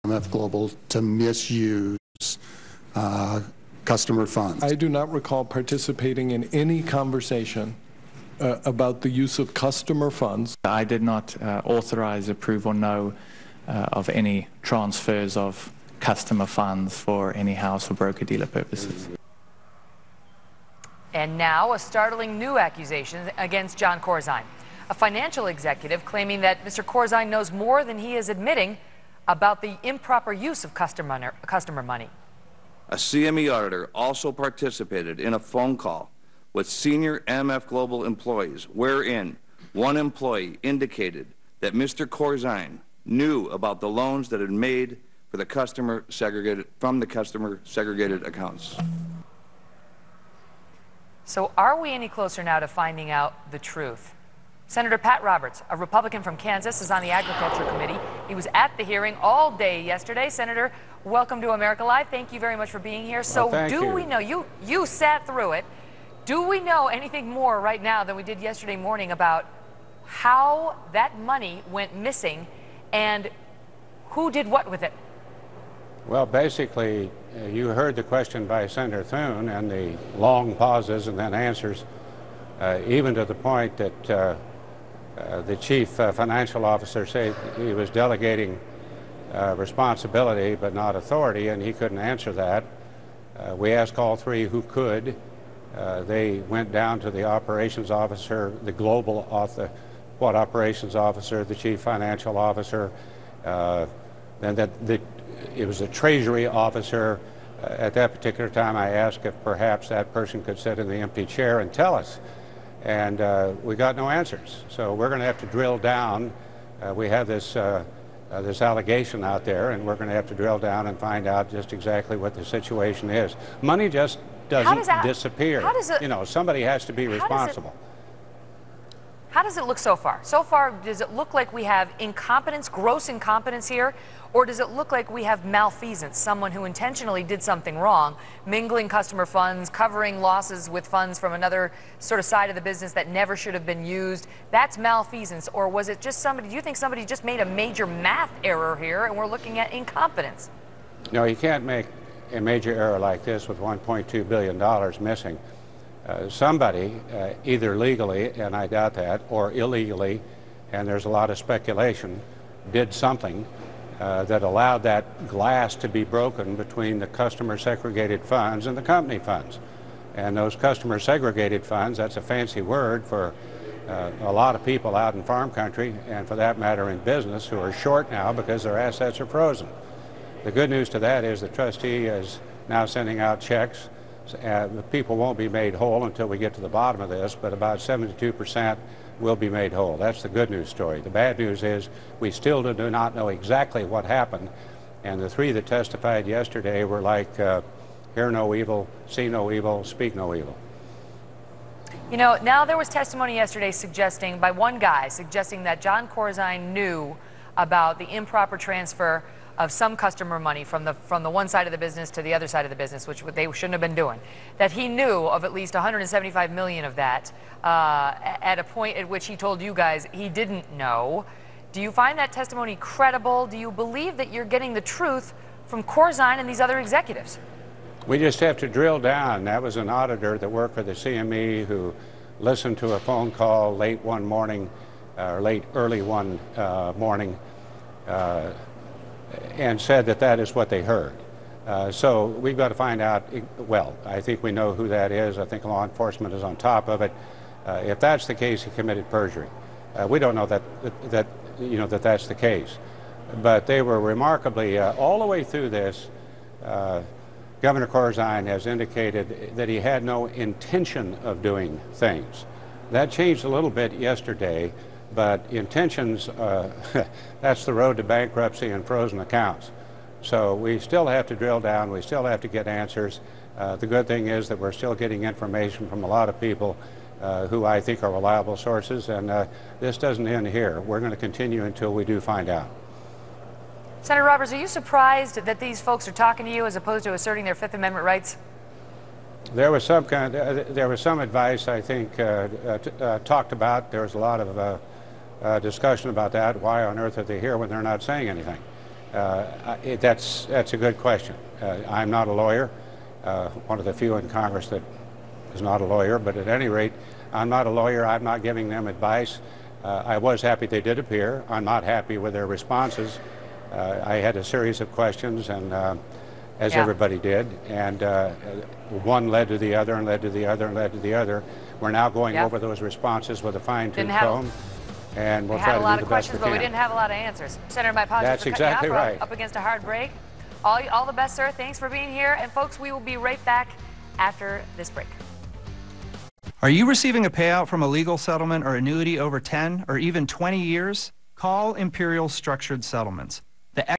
MF Global to misuse customer funds? I do not recall participating in any conversation about the use of customer funds. I did not authorize, approve, or know of any transfers of customer funds for any house or broker-dealer purposes. And now a startling new accusation against John Corzine, a financial executive claiming that Mr. Corzine knows more than he is admitting about the improper use of customer money. A CME auditor also participated in a phone call with senior MF Global employees wherein one employee indicated that Mr. Corzine knew about the loans that had made for the customer segregated accounts. So are we any closer now to finding out the truth? Senator Pat Roberts, a Republican from Kansas, is on the Agriculture Committee. He was at the hearing all day yesterday. Senator, welcome to America Live. Thank you very much for being here. So we know, you sat through it. Do we know anything more right now than we did yesterday morning about how that money went missing and who did what with it? Well, basically, you heard the question by Senator Thune and the long pauses and then answers, even to the point that the chief financial officer said he was delegating responsibility but not authority, and he couldn't answer that. We asked all three who could. They went down to the operations officer, the global operations officer, the chief financial officer, and it was a treasury officer. At that particular time, I asked if perhaps that person could sit in the empty chair and tell us. And we got no answers. So we're going to have to drill down. We have this allegation out there, and we're going to have to drill down and find out just exactly what the situation is. Money just doesn't disappear. You know, somebody has to be responsible. How does it look so far? So far, does it look like we have incompetence, gross incompetence here, or does it look like we have malfeasance, someone who intentionally did something wrong, mingling customer funds, covering losses with funds from another sort of side of the business that never should have been used? That's malfeasance, or was it just somebody, do you think somebody just made a major math error here and we're looking at incompetence? No, you can't make a major error like this with $1.2 billion missing. Somebody, either legally, and I doubt that, or illegally, and there's a lot of speculation, did something that allowed that glass to be broken between the customer segregated funds and the company funds. And those customer segregated funds, that's a fancy word for a lot of people out in farm country, and for that matter in business, who are short now because their assets are frozen. The good news to that is the trustee is now sending out checks. The people won't be made whole until we get to the bottom of this, but about 72% will be made whole. That's the good news story. The bad news is we still do not know exactly what happened, and the three that testified yesterday were like, hear no evil, see no evil, speak no evil. You know, now there was testimony yesterday by one guy suggesting that John Corzine knew about the improper transfer of some customer money from the one side of the business to the other side of the business, which they shouldn't have been doing. That he knew of at least 175 million of that at a point at which he told you guys he didn't know. Do you find that testimony credible? Do you believe that you're getting the truth from Corzine and these other executives? We just have to drill down. That was an auditor that worked for the CME who listened to a phone call late one morning, or early one morning, and said that that is what they heard. So we've got to find out, well, I think we know who that is. I think law enforcement is on top of it. If that's the case, he committed perjury. We don't know that that's the case. But they were remarkably, all the way through this, Governor Corzine has indicated that he had no intention of doing things. That changed a little bit yesterday. But intentions, that's the road to bankruptcy and frozen accounts. So we still have to drill down. We still have to get answers. The good thing is that we're still getting information from a lot of people who I think are reliable sources, and this doesn't end here. We're going to continue until we do find out. Senator Roberts, are you surprised that these folks are talking to you as opposed to asserting their Fifth Amendment rights? There was some advice, I think, talked about. There was a lot of discussion about that. Why on earth are they here when they're not saying anything? That's a good question. I'm not a lawyer, one of the few in Congress that is not a lawyer, but at any rate, I'm not a lawyer. I'm not giving them advice. I was happy they did appear. I'm not happy with their responses. I had a series of questions, and as everybody did, and one led to the other and led to the other and led to the other. We're now going over those responses with a fine-tooth comb, and we'll try to do the best we can. We had a lot of questions, but we didn't have a lot of answers. Senator, my apologies. That's exactly right. Up against a hard break. All the best, sir. Thanks for being here. And folks, we will be right back after this break. Are you receiving a payout from a legal settlement or annuity over 10 or even 20 years? Call Imperial Structured Settlements.